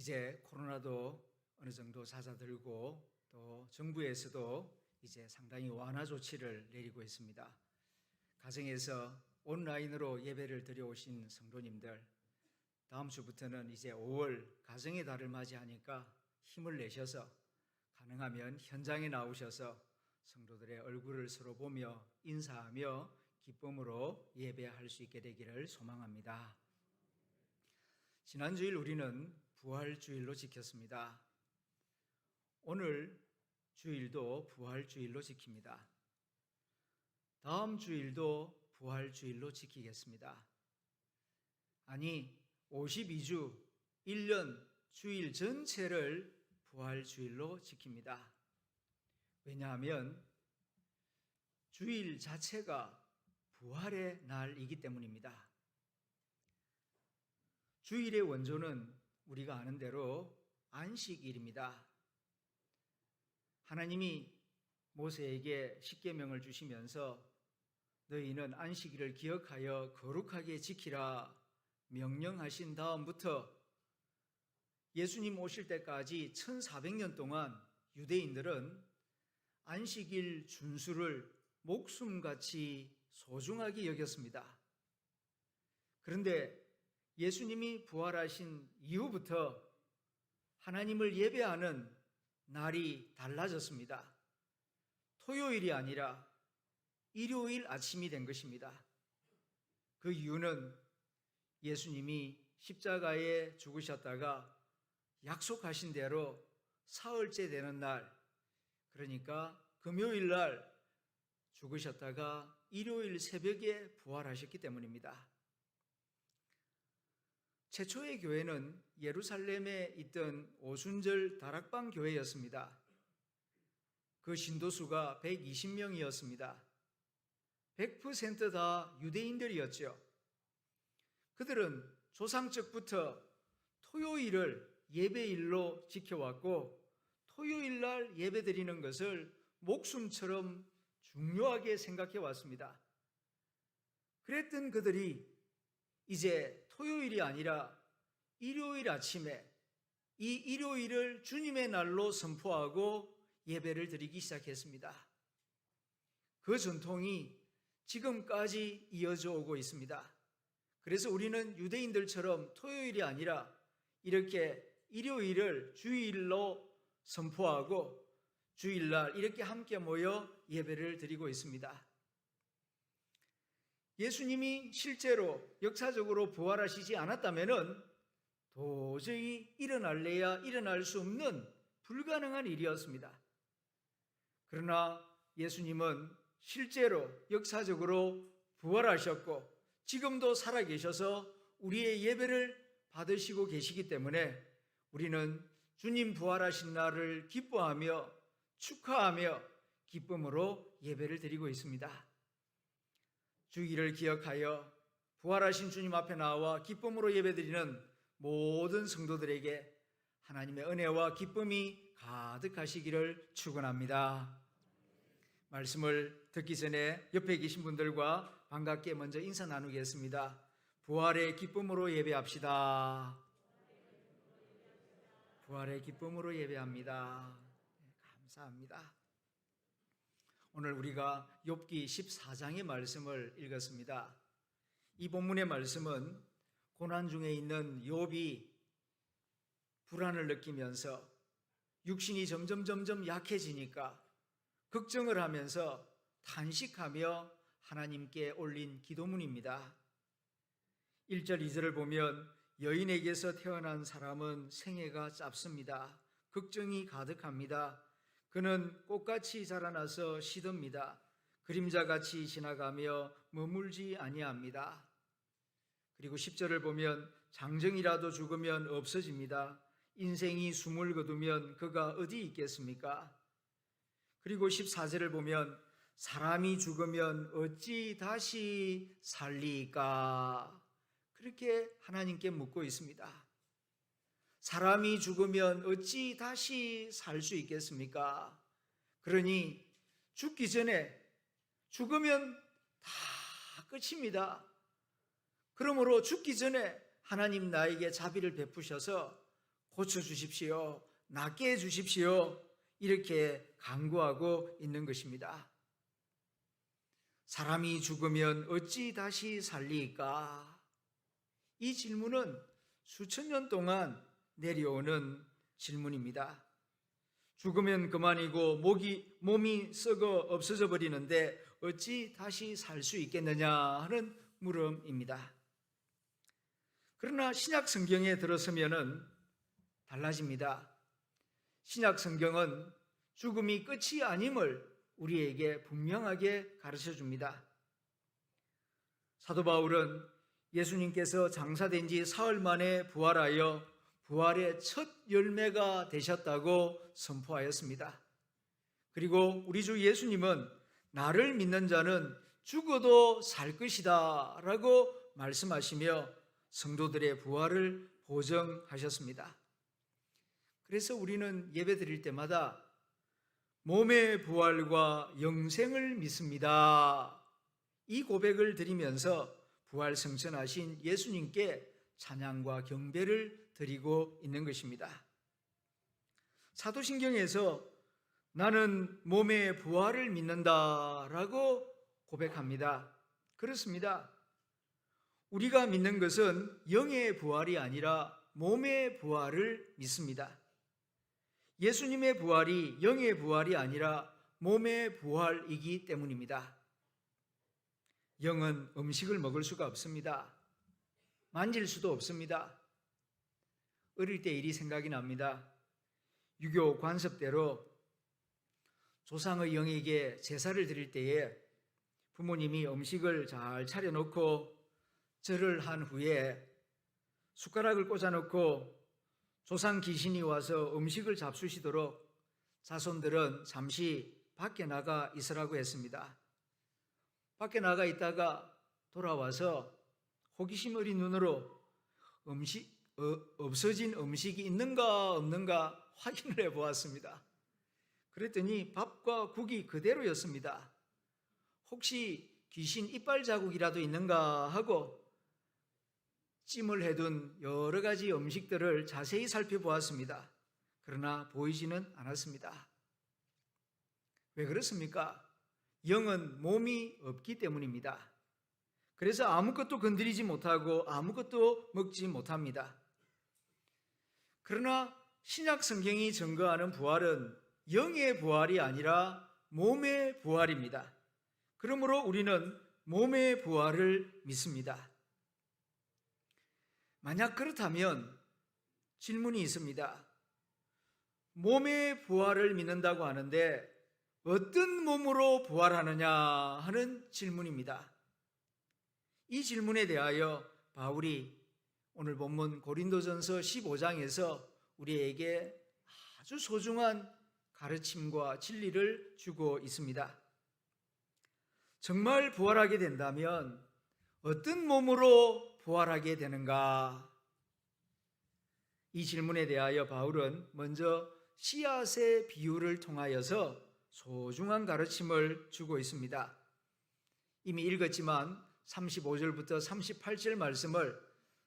이제 코로나도 어느 정도 잦아들고 또 정부에서도 이제 상당히 완화 조치를 내리고 있습니다. 가정에서 온라인으로 예배를 드려오신 성도님들, 다음 주부터는 이제 5월 가정의 달을 맞이하니까 힘을 내셔서 가능하면 현장에 나오셔서 성도들의 얼굴을 서로 보며 인사하며 기쁨으로 예배할 수 있게 되기를 소망합니다. 지난주일 우리는 부활주일로 지켰습니다. 오늘 주일도 부활주일로 지킵니다. 다음 주일도 부활주일로 지키겠습니다. 아니, 52주, 1년 주일 전체를 부활주일로 지킵니다. 왜냐하면 주일 자체가 부활의 날이기 때문입니다. 주일의 원조는 우리가 아는 대로 안식일입니다. 하나님이 모세에게 십계명을 주시면서 너희는 안식일을 기억하여 거룩하게 지키라 명령하신 다음부터 예수님 오실 때까지 1400년 동안 유대인들은 안식일 준수를 목숨같이 소중하게 여겼습니다. 그런데 예수님이 부활하신 이후부터 하나님을 예배하는 날이 달라졌습니다. 토요일이 아니라 일요일 아침이 된 것입니다. 그 이유는 예수님이 십자가에 죽으셨다가 약속하신 대로 사흘째 되는 날, 그러니까 금요일 날 죽으셨다가 일요일 새벽에 부활하셨기 때문입니다. 최초의 교회는 예루살렘에 있던 오순절 다락방 교회였습니다. 그 신도수가 120명이었습니다. 100% 다 유대인들이었죠. 그들은 조상적부터 토요일을 예배일로 지켜왔고 토요일 날 예배드리는 것을 목숨처럼 중요하게 생각해 왔습니다. 그랬던 그들이 이제 토요일이 아니라 일요일 아침에 이 일요일을 주님의 날로 선포하고 예배를 드리기 시작했습니다. 그 전통이 지금까지 이어져 오고 있습니다. 그래서 우리는 유대인들처럼 토요일이 아니라 이렇게 일요일을 주일로 선포하고 주일날 이렇게 함께 모여 예배를 드리고 있습니다. 예수님이 실제로 역사적으로 부활하시지 않았다면 도저히 일어날래야 일어날 수 없는 불가능한 일이었습니다. 그러나 예수님은 실제로 역사적으로 부활하셨고 지금도 살아계셔서 우리의 예배를 받으시고 계시기 때문에 우리는 주님 부활하신 날을 기뻐하며 축하하며 기쁨으로 예배를 드리고 있습니다. 주일을 기억하여 부활하신 주님 앞에 나와 기쁨으로 예배드리는 모든 성도들에게 하나님의 은혜와 기쁨이 가득하시기를 축원합니다. 말씀을 듣기 전에 옆에 계신 분들과 반갑게 먼저 인사 나누겠습니다. 부활의 기쁨으로 예배합시다. 부활의 기쁨으로 예배합니다. 감사합니다. 오늘 우리가 욥기 14장의 말씀을 읽었습니다. 이 본문의 말씀은 고난 중에 있는 욥이 불안을 느끼면서 육신이 점점 약해지니까 걱정을 하면서 탄식하며 하나님께 올린 기도문입니다. 1절, 2절을 보면 여인에게서 태어난 사람은 생애가 짧습니다. 걱정이 가득합니다. 그는 꽃같이 자라나서 시듭니다. 그림자같이 지나가며 머물지 아니합니다. 그리고 10절을 보면 장정이라도 죽으면 없어집니다. 인생이 숨을 거두면 그가 어디 있겠습니까? 그리고 14절을 보면 사람이 죽으면 어찌 다시 살리까? 그렇게 하나님께 묻고 있습니다. 사람이 죽으면 어찌 다시 살 수 있겠습니까? 그러니 죽기 전에 죽으면 다 끝입니다. 그러므로 죽기 전에 하나님 나에게 자비를 베푸셔서 고쳐주십시오. 낫게 해주십시오. 이렇게 간구하고 있는 것입니다. 사람이 죽으면 어찌 다시 살리까? 이 질문은 수천 년 동안 내려오는 질문입니다. 죽으면 그만이고 몸이 썩어 없어져 버리는데 어찌 다시 살 수 있겠느냐 하는 물음입니다. 그러나 신약 성경에 들어서면은 달라집니다. 신약 성경은 죽음이 끝이 아님을 우리에게 분명하게 가르쳐 줍니다. 사도 바울은 예수님께서 장사된 지 사흘 만에 부활하여 부활의 첫 열매가 되셨다고 선포하였습니다. 그리고 우리 주 예수님은 나를 믿는 자는 죽어도 살 것이다 라고 말씀하시며 성도들의 부활을 보증하셨습니다. 그래서 우리는 예배 드릴 때마다 몸의 부활과 영생을 믿습니다. 이 고백을 드리면서 부활 승천하신 예수님께 찬양과 경배를 드리고 있는 것입니다. 사도신경에서 나는 몸의 부활을 믿는다라고 고백합니다. 그렇습니다. 우리가 믿는 것은 영의 부활이 아니라 몸의 부활을 믿습니다. 예수님의 부활이 영의 부활이 아니라 몸의 부활이기 때문입니다. 영은 음식을 먹을 수가 없습니다. 만질 수도 없습니다. 어릴 때 일이 생각이 납니다. 유교 관습대로 조상의 영에게 제사를 드릴 때에 부모님이 음식을 잘 차려놓고 절을 한 후에 숟가락을 꽂아놓고 조상 귀신이 와서 음식을 잡수시도록 자손들은 잠시 밖에 나가 있으라고 했습니다. 밖에 나가 있다가 돌아와서 호기심 어린 눈으로 없어진 음식이 있는가 없는가 확인을 해보았습니다. 그랬더니 밥과 국이 그대로였습니다. 혹시 귀신 이빨 자국이라도 있는가 하고 찜을 해둔 여러 가지 음식들을 자세히 살펴보았습니다. 그러나 보이지는 않았습니다. 왜 그렇습니까? 영은 몸이 없기 때문입니다. 그래서 아무것도 건드리지 못하고 아무것도 먹지 못합니다. 그러나 신약 성경이 증거하는 부활은 영의 부활이 아니라 몸의 부활입니다. 그러므로 우리는 몸의 부활을 믿습니다. 만약 그렇다면 질문이 있습니다. 몸의 부활을 믿는다고 하는데 어떤 몸으로 부활하느냐 하는 질문입니다. 이 질문에 대하여 바울이 오늘 본문 고린도전서 15장에서 우리에게 아주 소중한 가르침과 진리를 주고 있습니다. 정말 부활하게 된다면 어떤 몸으로 부활하게 되는가? 이 질문에 대하여 바울은 먼저 씨앗의 비유를 통하여서 소중한 가르침을 주고 있습니다. 이미 읽었지만 35절부터 38절 말씀을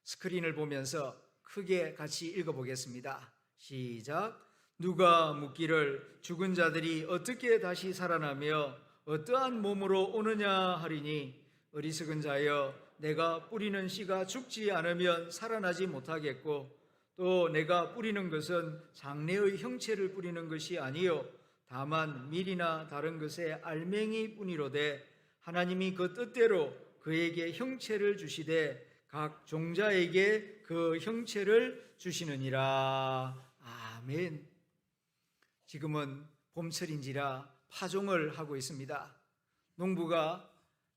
스크린을 보면서 크게 같이 읽어보겠습니다. 시작. 누가 묻기를 죽은 자들이 어떻게 다시 살아나며 어떠한 몸으로 오느냐 하리니 어리석은 자여 내가 뿌리는 씨가 죽지 않으면 살아나지 못하겠고 또 내가 뿌리는 것은 장래의 형체를 뿌리는 것이 아니요 다만 밀이나 다른 것의 알맹이 뿐이로되 하나님이 그 뜻대로 그에게 형체를 주시되 각 종자에게 그 형체를 주시느니라. 아멘. 지금은 봄철인지라 파종을 하고 있습니다. 농부가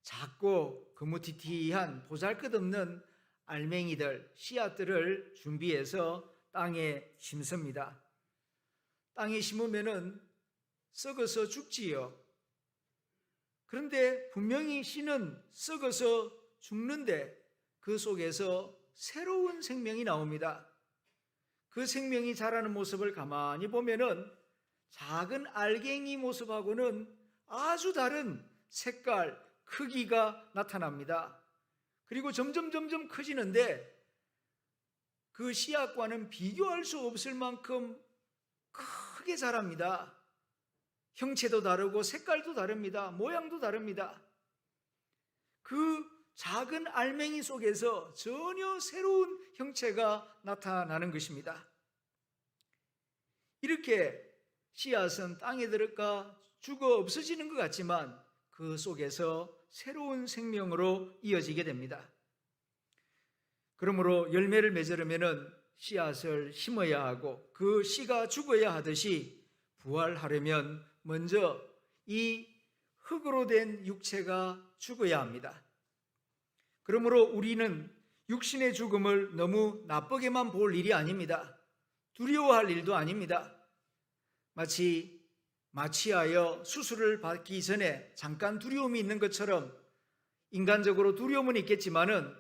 작고 거무튀튀한 보잘것없는 알맹이들, 씨앗들을 준비해서 땅에 심습니다. 땅에 심으면은 썩어서 죽지요. 그런데 분명히 씨는 썩어서 죽는데 그 속에서 새로운 생명이 나옵니다. 그 생명이 자라는 모습을 가만히 보면은 작은 알갱이 모습하고는 아주 다른 색깔, 크기가 나타납니다. 그리고 점점 커지는데 그 씨앗과는 비교할 수 없을 만큼 크게 자랍니다. 형체도 다르고 색깔도 다릅니다. 모양도 다릅니다. 그 작은 알맹이 속에서 전혀 새로운 형체가 나타나는 것입니다. 이렇게 씨앗은 땅에 들어가 죽어 없어지는 것 같지만 그 속에서 새로운 생명으로 이어지게 됩니다. 그러므로 열매를 맺으려면 씨앗을 심어야 하고 그 씨가 죽어야 하듯이 부활하려면 먼저 이 흙으로 된 육체가 죽어야 합니다. 그러므로 우리는 육신의 죽음을 너무 나쁘게만 볼 일이 아닙니다. 두려워할 일도 아닙니다. 마치 마취하여 수술을 받기 전에 잠깐 두려움이 있는 것처럼 인간적으로 두려움은 있겠지만은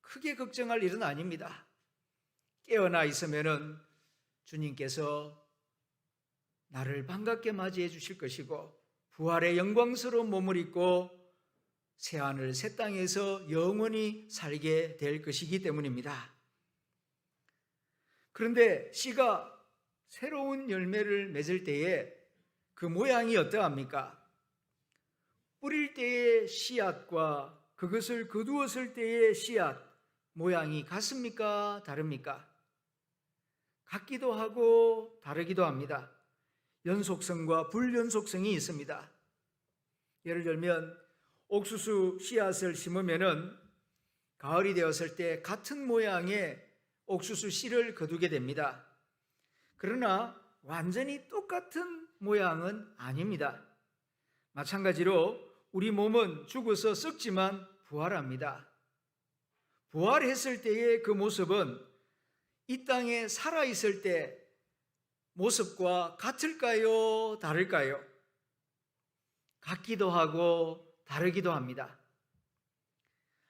크게 걱정할 일은 아닙니다. 깨어나 있으면은 주님께서 나를 반갑게 맞이해 주실 것이고 부활의 영광스러운 몸을 입고 새하늘 새 땅에서 영원히 살게 될 것이기 때문입니다. 그런데 씨가 새로운 열매를 맺을 때에 그 모양이 어떠합니까? 뿌릴 때의 씨앗과 그것을 거두었을 때의 씨앗 모양이 같습니까? 다릅니까? 같기도 하고 다르기도 합니다. 연속성과 불연속성이 있습니다. 예를 들면 옥수수 씨앗을 심으면은 가을이 되었을 때 같은 모양의 옥수수 씨를 거두게 됩니다. 그러나 완전히 똑같은 모양은 아닙니다. 마찬가지로 우리 몸은 죽어서 썩지만 부활합니다. 부활했을 때의 그 모습은 이 땅에 살아있을 때 모습과 같을까요? 다를까요? 같기도 하고 다르기도 합니다.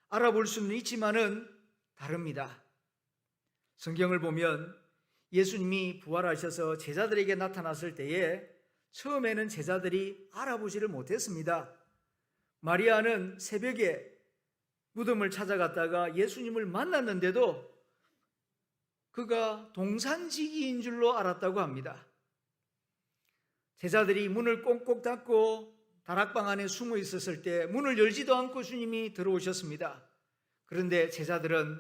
알아볼 수는 있지만은 다릅니다. 성경을 보면 예수님이 부활하셔서 제자들에게 나타났을 때에 처음에는 제자들이 알아보지를 못했습니다. 마리아는 새벽에 무덤을 찾아갔다가 예수님을 만났는데도 그가 동산지기인 줄로 알았다고 합니다. 제자들이 문을 꽁꽁 닫고 다락방 안에 숨어 있었을 때 문을 열지도 않고 주님이 들어오셨습니다. 그런데 제자들은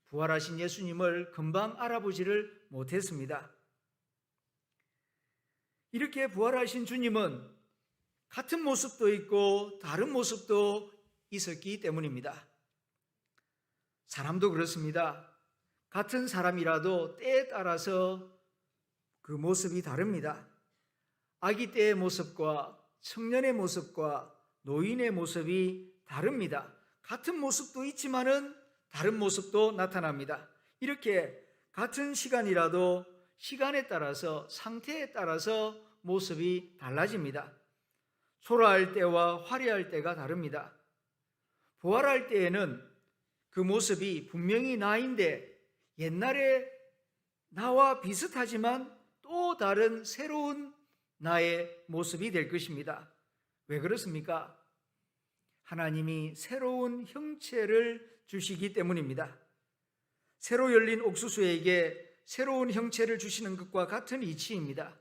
부활하신 예수님을 금방 알아보지를 못했습니다. 이렇게 부활하신 주님은 같은 모습도 있고 다른 모습도 있었기 때문입니다. 사람도 그렇습니다. 같은 사람이라도 때에 따라서 그 모습이 다릅니다. 아기 때의 모습과 청년의 모습과 노인의 모습이 다릅니다. 같은 모습도 있지만은 다른 모습도 나타납니다. 이렇게 같은 시간이라도 시간에 따라서 상태에 따라서 모습이 달라집니다. 초라할 때와 화려할 때가 다릅니다. 부활할 때에는 그 모습이 분명히 나인데 옛날에 나와 비슷하지만 또 다른 새로운 나의 모습이 될 것입니다. 왜 그렇습니까? 하나님이 새로운 형체를 주시기 때문입니다. 새로 열린 옥수수에게 새로운 형체를 주시는 것과 같은 이치입니다.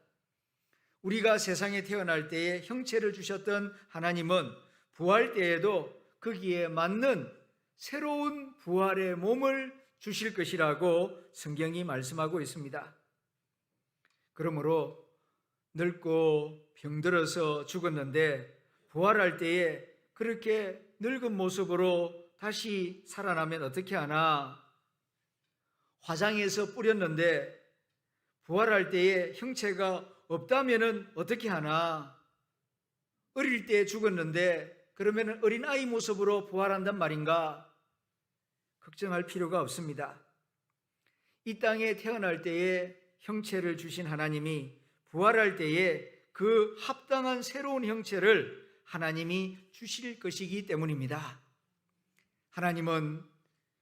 우리가 세상에 태어날 때에 형체를 주셨던 하나님은 부활 때에도 거기에 맞는 새로운 부활의 몸을 주실 것이라고 성경이 말씀하고 있습니다. 그러므로 늙고 병들어서 죽었는데 부활할 때에 그렇게 늙은 모습으로 다시 살아나면 어떻게 하나? 화장해서 뿌렸는데 부활할 때에 형체가 없다면 어떻게 하나? 어릴 때 죽었는데 그러면 어린아이 모습으로 부활한단 말인가? 걱정할 필요가 없습니다. 이 땅에 태어날 때에 형체를 주신 하나님이 부활할 때에 그 합당한 새로운 형체를 하나님이 주실 것이기 때문입니다. 하나님은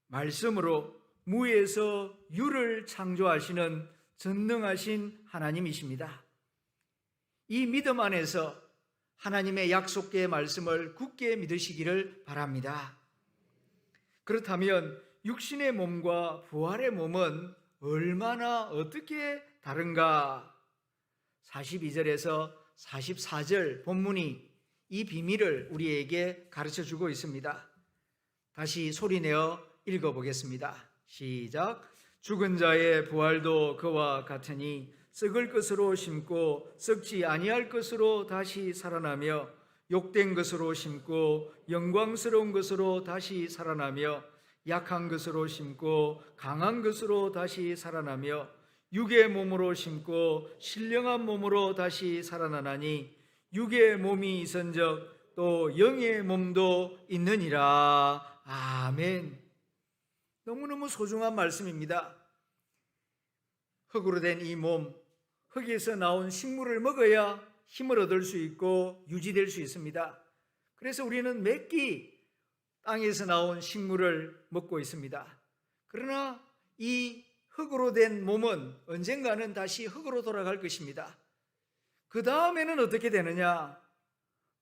말씀으로 무에서 유를 창조하시는 전능하신 하나님이십니다. 이 믿음 안에서 하나님의 약속의 말씀을 굳게 믿으시기를 바랍니다. 그렇다면 육신의 몸과 부활의 몸은 얼마나 어떻게 다른가? 42절에서 44절 본문이 이 비밀을 우리에게 가르쳐주고 있습니다. 다시 소리내어 읽어보겠습니다. 시작. 죽은 자의 부활도 그와 같으니 썩을 것으로 심고 썩지 아니할 것으로 다시 살아나며 욕된 것으로 심고 영광스러운 것으로 다시 살아나며 약한 것으로 심고 강한 것으로 다시 살아나며 육의 몸으로 심고 신령한 몸으로 다시 살아나나니 육의 몸이 있은즉 또 영의 몸도 있느니라. 아멘. 너무너무 소중한 말씀입니다. 흙으로 된 이 몸, 흙에서 나온 식물을 먹어야 힘을 얻을 수 있고 유지될 수 있습니다. 그래서 우리는 몇 끼 땅에서 나온 식물을 먹고 있습니다. 그러나 이 흙으로 된 몸은 언젠가는 다시 흙으로 돌아갈 것입니다. 그 다음에는 어떻게 되느냐?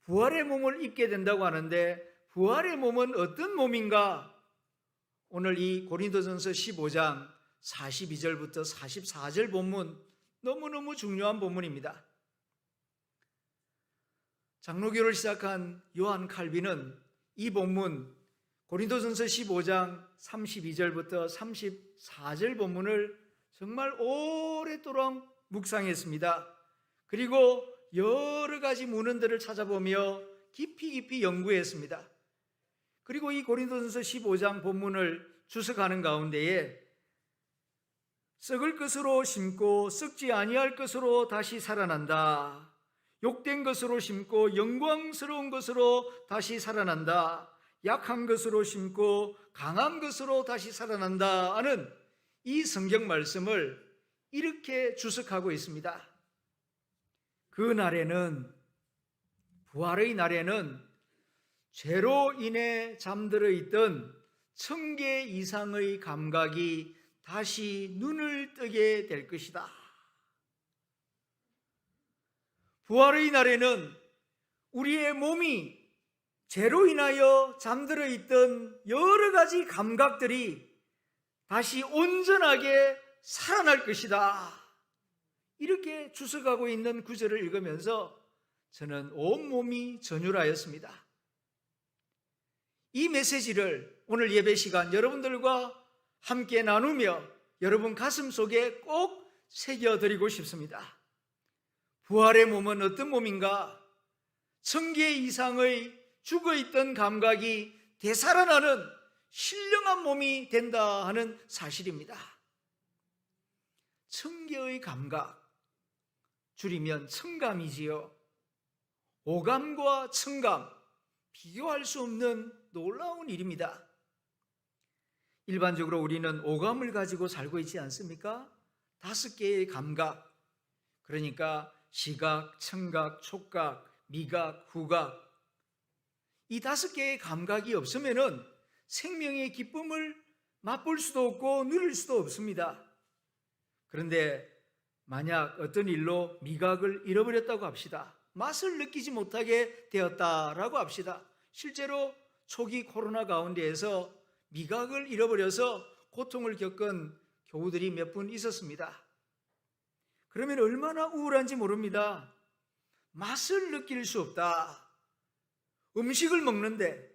부활의 몸을 입게 된다고 하는데 부활의 몸은 어떤 몸인가? 오늘 이 고린도전서 15장 42절부터 44절 본문, 너무너무 중요한 본문입니다. 장로교를 시작한 요한 칼빈은 이 본문 고린도전서 15장 32절부터 34절 본문을 정말 오랫도록 묵상했습니다. 그리고 여러 가지 문헌들을 찾아보며 깊이 연구했습니다. 그리고 이 고린도전서 15장 본문을 주석하는 가운데에 썩을 것으로 심고 썩지 아니할 것으로 다시 살아난다. 욕된 것으로 심고 영광스러운 것으로 다시 살아난다. 약한 것으로 심고 강한 것으로 다시 살아난다 하는 이 성경 말씀을 이렇게 주석하고 있습니다. 그 날에는, 부활의 날에는 죄로 인해 잠들어 있던 1000개 이상의 감각이 다시 눈을 뜨게 될 것이다. 부활의 날에는 우리의 몸이 죄로 인하여 잠들어 있던 여러 가지 감각들이 다시 온전하게 살아날 것이다. 이렇게 주석하고 있는 구절을 읽으면서 저는 온몸이 전율하였습니다. 이 메시지를 오늘 예배 시간 여러분들과 함께 나누며 여러분 가슴 속에 꼭 새겨드리고 싶습니다. 부활의 몸은 어떤 몸인가? 1000개 이상의 죽어있던 감각이 되살아나는 신령한 몸이 된다 하는 사실입니다. 1000개의 감각, 줄이면 청감이지요. 오감과 청감, 비교할 수 없는 놀라운 일입니다. 일반적으로 우리는 오감을 가지고 살고 있지 않습니까? 5개의 감각, 그러니까 시각, 청각, 촉각, 미각, 후각, 이 5개의 감각이 없으면 생명의 기쁨을 맛볼 수도 없고 누릴 수도 없습니다. 그런데 만약 어떤 일로 미각을 잃어버렸다고 합시다. 맛을 느끼지 못하게 되었다라고 합시다. 실제로 초기 코로나 가운데에서 미각을 잃어버려서 고통을 겪은 교우들이 몇 분 있었습니다. 그러면 얼마나 우울한지 모릅니다. 맛을 느낄 수 없다. 음식을 먹는데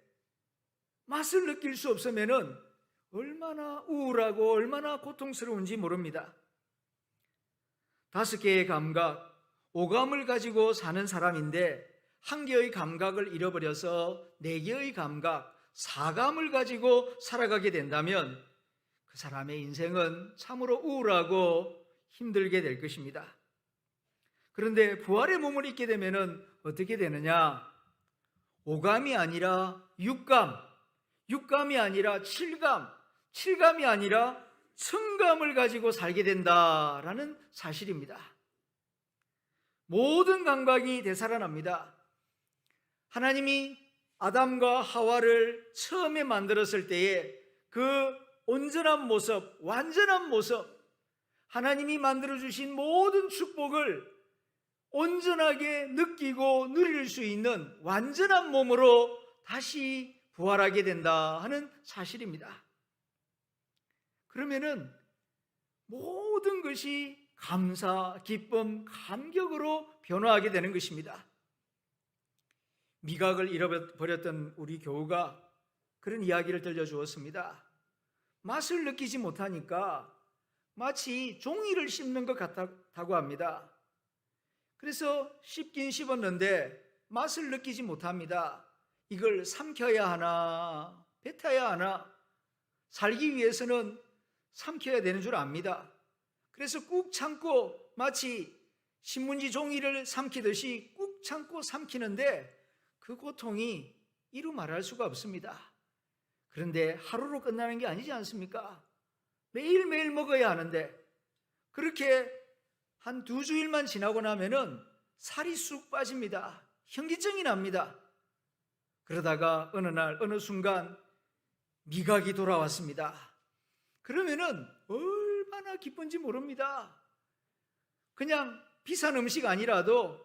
맛을 느낄 수 없으면 얼마나 우울하고 얼마나 고통스러운지 모릅니다. 5개의 감각, 오감을 가지고 사는 사람인데 1개의 감각을 잃어버려서 4개의 감각, 사감을 가지고 살아가게 된다면 그 사람의 인생은 참으로 우울하고 힘들게 될 것입니다. 그런데 부활의 몸을 입게 되면 어떻게 되느냐? 오감이 아니라 육감, 육감이 아니라 칠감, 칠감이 아니라 청감을 가지고 살게 된다라는 사실입니다. 모든 감각이 되살아납니다. 하나님이 아담과 하와를 처음에 만들었을 때에 그 온전한 모습, 완전한 모습, 하나님이 만들어주신 모든 축복을 온전하게 느끼고 누릴 수 있는 완전한 몸으로 다시 부활하게 된다 하는 사실입니다. 그러면은 모든 것이 감사, 기쁨, 감격으로 변화하게 되는 것입니다. 미각을 잃어버렸던 우리 교우가 그런 이야기를 들려주었습니다. 맛을 느끼지 못하니까 마치 종이를 씹는 것 같다고 합니다. 그래서 씹긴 씹었는데 맛을 느끼지 못합니다. 이걸 삼켜야 하나, 뱉어야 하나, 살기 위해서는 삼켜야 되는 줄 압니다. 그래서 꾹 참고 마치 신문지 종이를 삼키듯이 꾹 참고 삼키는데 그 고통이 이루 말할 수가 없습니다. 그런데 하루로 끝나는 게 아니지 않습니까? 매일매일 먹어야 하는데 그렇게 한 2주일만 지나고 나면은 살이 쑥 빠집니다. 현기증이 납니다. 그러다가 어느 날 어느 순간 미각이 돌아왔습니다. 그러면은 얼마나 기쁜지 모릅니다. 그냥 비싼 음식 아니라도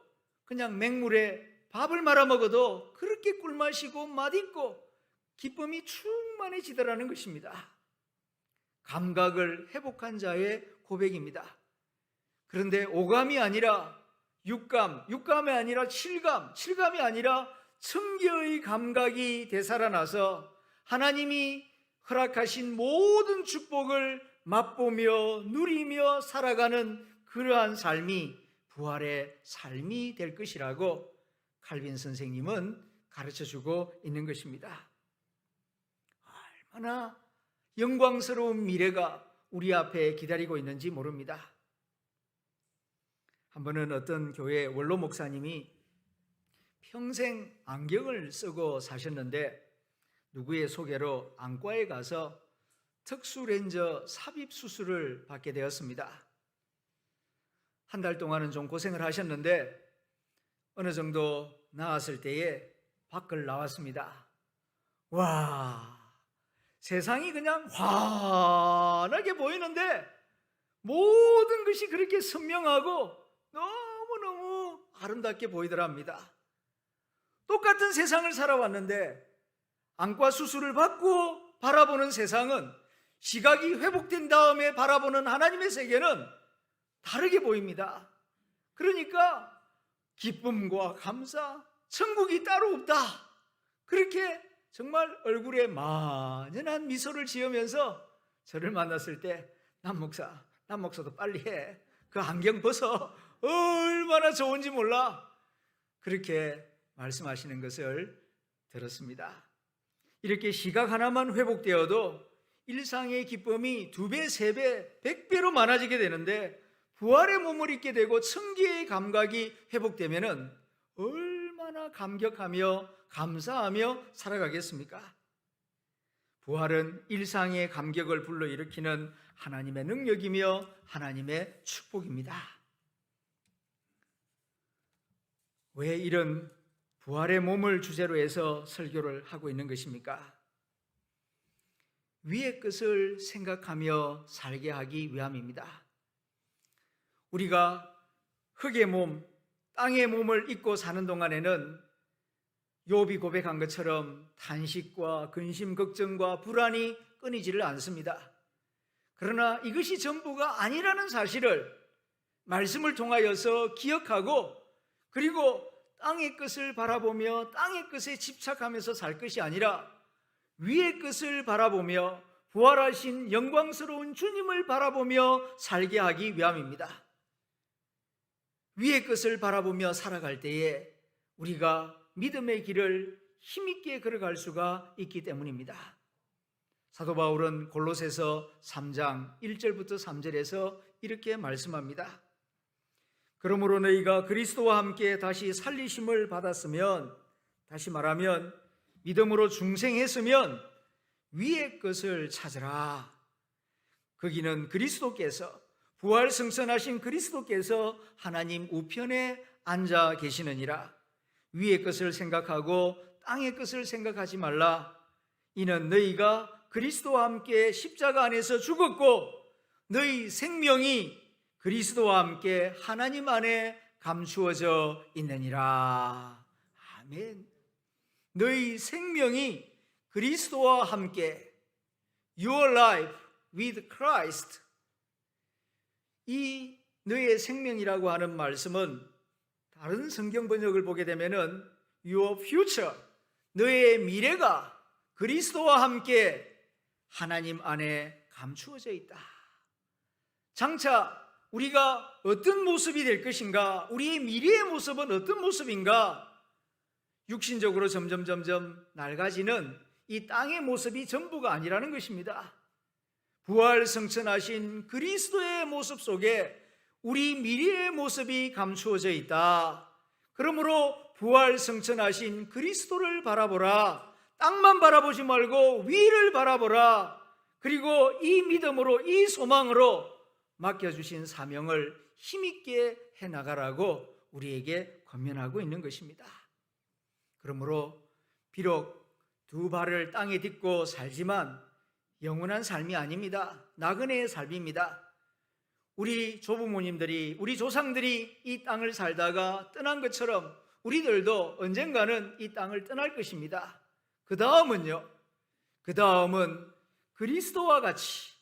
그냥 맹물에 밥을 말아 먹어도 그렇게 꿀맛이고 맛있고 기쁨이 충만해지더라는 것입니다. 감각을 회복한 자의 고백입니다. 그런데 오감이 아니라 육감, 육감이 아니라 칠감, 칠감이 아니라 청개의 감각이 되살아나서 하나님이 허락하신 모든 축복을 맛보며 누리며 살아가는 그러한 삶이 부활의 삶이 될 것이라고 칼빈 선생님은 가르쳐주고 있는 것입니다. 얼마나 영광스러운 미래가 우리 앞에 기다리고 있는지 모릅니다. 한 번은 어떤 교회 원로 목사님이 평생 안경을 쓰고 사셨는데 누구의 소개로 안과에 가서 특수렌저 삽입 수술을 받게 되었습니다. 한 달 동안은 좀 고생을 하셨는데 어느 정도 나았을 때에 밖을 나왔습니다. 와, 세상이 그냥 환하게 보이는데 모든 것이 그렇게 선명하고 너무너무 아름답게 보이더랍니다. 똑같은 세상을 살아왔는데 안과 수술을 받고 바라보는 세상은 시각이 회복된 다음에 바라보는 하나님의 세계는 다르게 보입니다. 그러니까 기쁨과 감사, 천국이 따로 없다. 그렇게 정말 얼굴에 만연한 미소를 지으면서 저를 만났을 때 남 목사도 빨리 해. 그 안경 벗어. 얼마나 좋은지 몰라. 그렇게 말씀하시는 것을 들었습니다. 이렇게 시각 하나만 회복되어도 일상의 기쁨이 2배, 3배, 100배로 많아지게 되는데 부활의 몸을 입게 되고 천기의 감각이 회복되면은 얼마나 감격하며 감사하며 살아가겠습니까? 부활은 일상의 감격을 불러일으키는 하나님의 능력이며 하나님의 축복입니다. 왜 이런 부활의 몸을 주제로 해서 설교를 하고 있는 것입니까? 위의 것을 생각하며 살게 하기 위함입니다. 우리가 흙의 몸, 땅의 몸을 입고 사는 동안에는 욥이 고백한 것처럼 탄식과 근심, 걱정과 불안이 끊이지를 않습니다. 그러나 이것이 전부가 아니라는 사실을 말씀을 통하여서 기억하고 그리고 땅의 것을 바라보며 땅의 것에 집착하면서 살 것이 아니라 위의 것을 바라보며 부활하신 영광스러운 주님을 바라보며 살게 하기 위함입니다. 위의 것을 바라보며 살아갈 때에 우리가 믿음의 길을 힘있게 걸어갈 수가 있기 때문입니다. 사도 바울은 골로새서 3장 1절부터 3절에서 이렇게 말씀합니다. 그러므로 너희가 그리스도와 함께 다시 살리심을 받았으면, 다시 말하면 믿음으로 중생했으면 위의 것을 찾으라. 거기는 그리스도께서 부활 승천하신 그리스도께서 하나님 우편에 앉아 계시느니라. 위의 것을 생각하고 땅의 것을 생각하지 말라. 이는 너희가 그리스도와 함께 십자가 안에서 죽었고 너희 생명이 그리스도와 함께 하나님 안에 감추어져 있느니라. 아멘. 너희 생명이 그리스도와 함께, Your life, with Christ. 이 너의 생명이라고 하는 말씀은 다른 성경 번역을 보게 되면은 your future, 너의 미래가 그리스도와 함께 하나님 안에 감추어져 있다. 장차 우리가 어떤 모습이 될 것인가, 우리의 미래의 모습은 어떤 모습인가, 육신적으로 점점 낡아지는 이 땅의 모습이 전부가 아니라는 것입니다. 부활 승천하신 그리스도의 모습 속에 우리 미래의 모습이 감추어져 있다. 그러므로 부활 승천하신 그리스도를 바라보라. 땅만 바라보지 말고 위를 바라보라. 그리고 이 믿음으로, 이 소망으로 맡겨주신 사명을 힘있게 해나가라고 우리에게 권면하고 있는 것입니다. 그러므로 비록 두 발을 땅에 딛고 살지만 영원한 삶이 아닙니다. 나그네의 삶입니다. 우리 조부모님들이, 우리 조상들이 이 땅을 살다가 떠난 것처럼 우리들도 언젠가는 이 땅을 떠날 것입니다. 그 다음은요, 그 다음은 그리스도와 같이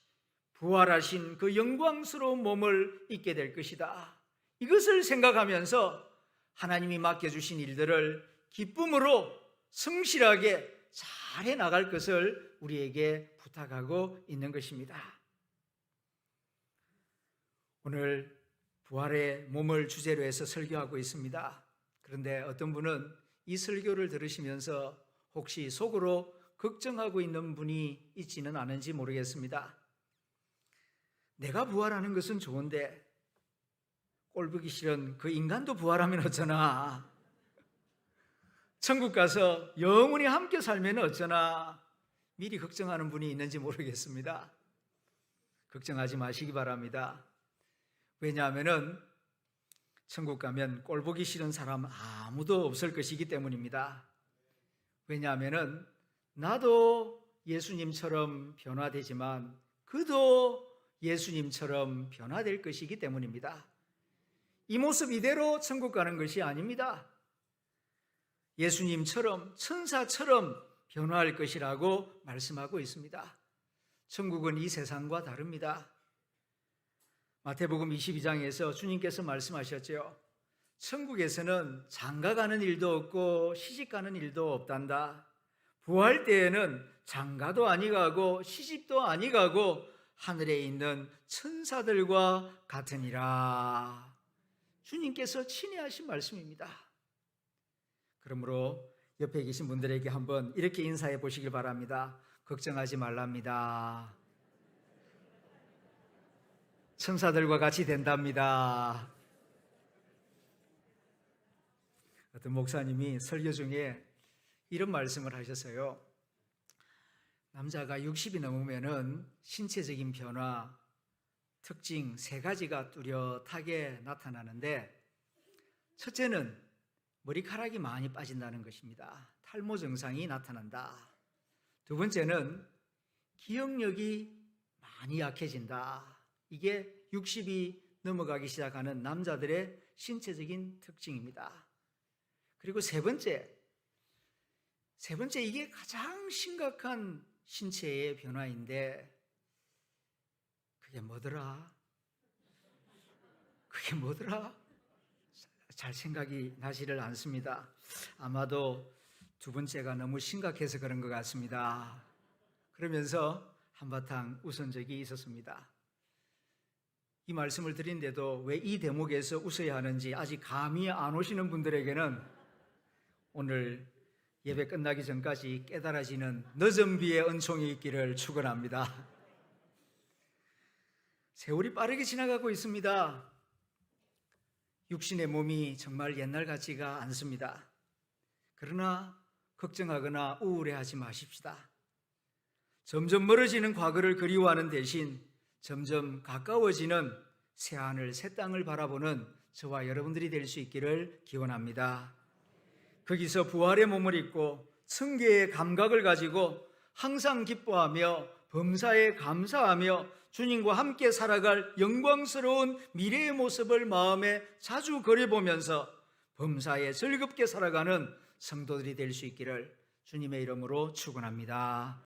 부활하신 그 영광스러운 몸을 입게 될 것이다. 이것을 생각하면서 하나님이 맡겨주신 일들을 기쁨으로 성실하게 잘 해나갈 것을 우리에게 부탁하고 있는 것입니다. 오늘 부활의 몸을 주제로 해서 설교하고 있습니다. 그런데 어떤 분은 이 설교를 들으시면서 혹시 속으로 걱정하고 있는 분이 있지는 않은지 모르겠습니다. 내가 부활하는 것은 좋은데 꼴보기 싫은 그 인간도 부활하면 어쩌나, 천국 가서 영원히 함께 살면 어쩌나, 미리 걱정하는 분이 있는지 모르겠습니다. 걱정하지 마시기 바랍니다. 왜냐하면 천국 가면 꼴보기 싫은 사람 아무도 없을 것이기 때문입니다. 왜냐하면 나도 예수님처럼 변화되지만 그도 예수님처럼 변화될 것이기 때문입니다. 이 모습 이대로 천국 가는 것이 아닙니다. 예수님처럼, 천사처럼 변화할 것이라고 말씀하고 있습니다. 천국은 이 세상과 다릅니다. 마태복음 22장에서 주님께서 말씀하셨죠. 천국에서는 장가가는 일도 없고 시집가는 일도 없단다. 부활 때에는 장가도 아니 가고 시집도 아니 가고 하늘에 있는 천사들과 같으니라. 주님께서 친히 하신 말씀입니다. 그러므로 옆에 계신 분들에게 한번 이렇게 인사해 보시길 바랍니다. 걱정하지 말랍니다. 천사들과 같이 된답니다. 어떤 목사님이 설교 중에 이런 말씀을 하셨어요. 남자가 60이 넘으면은 신체적인 변화, 특징 세 가지가 뚜렷하게 나타나는데, 첫째는 머리카락이 많이 빠진다는 것입니다. 탈모 증상이 나타난다. 두 번째는 기억력이 많이 약해진다. 이게 60이 넘어가기 시작하는 남자들의 신체적인 특징입니다. 그리고 세 번째 이게 가장 심각한 신체의 변화인데 그게 뭐더라? 잘 생각이 나지를 않습니다. 아마도 두 번째가 너무 심각해서 그런 것 같습니다. 그러면서 한바탕 웃은 적이 있었습니다. 이 말씀을 드린데도 왜 이 대목에서 웃어야 하는지 아직 감이 안 오시는 분들에게는 오늘 예배 끝나기 전까지 깨달아지는 늦은 비의 은총이 있기를 축원합니다. 세월이 빠르게 지나가고 있습니다. 육신의 몸이 정말 옛날 같지가 않습니다. 그러나 걱정하거나 우울해하지 마십시다. 점점 멀어지는 과거를 그리워하는 대신 점점 가까워지는 새하늘 새 땅을 바라보는 저와 여러분들이 될 수 있기를 기원합니다. 거기서 부활의 몸을 입고 승계의 감각을 가지고 항상 기뻐하며 범사에 감사하며 주님과 함께 살아갈 영광스러운 미래의 모습을 마음에 자주 그려보면서 범사에 즐겁게 살아가는 성도들이 될 수 있기를 주님의 이름으로 축원합니다.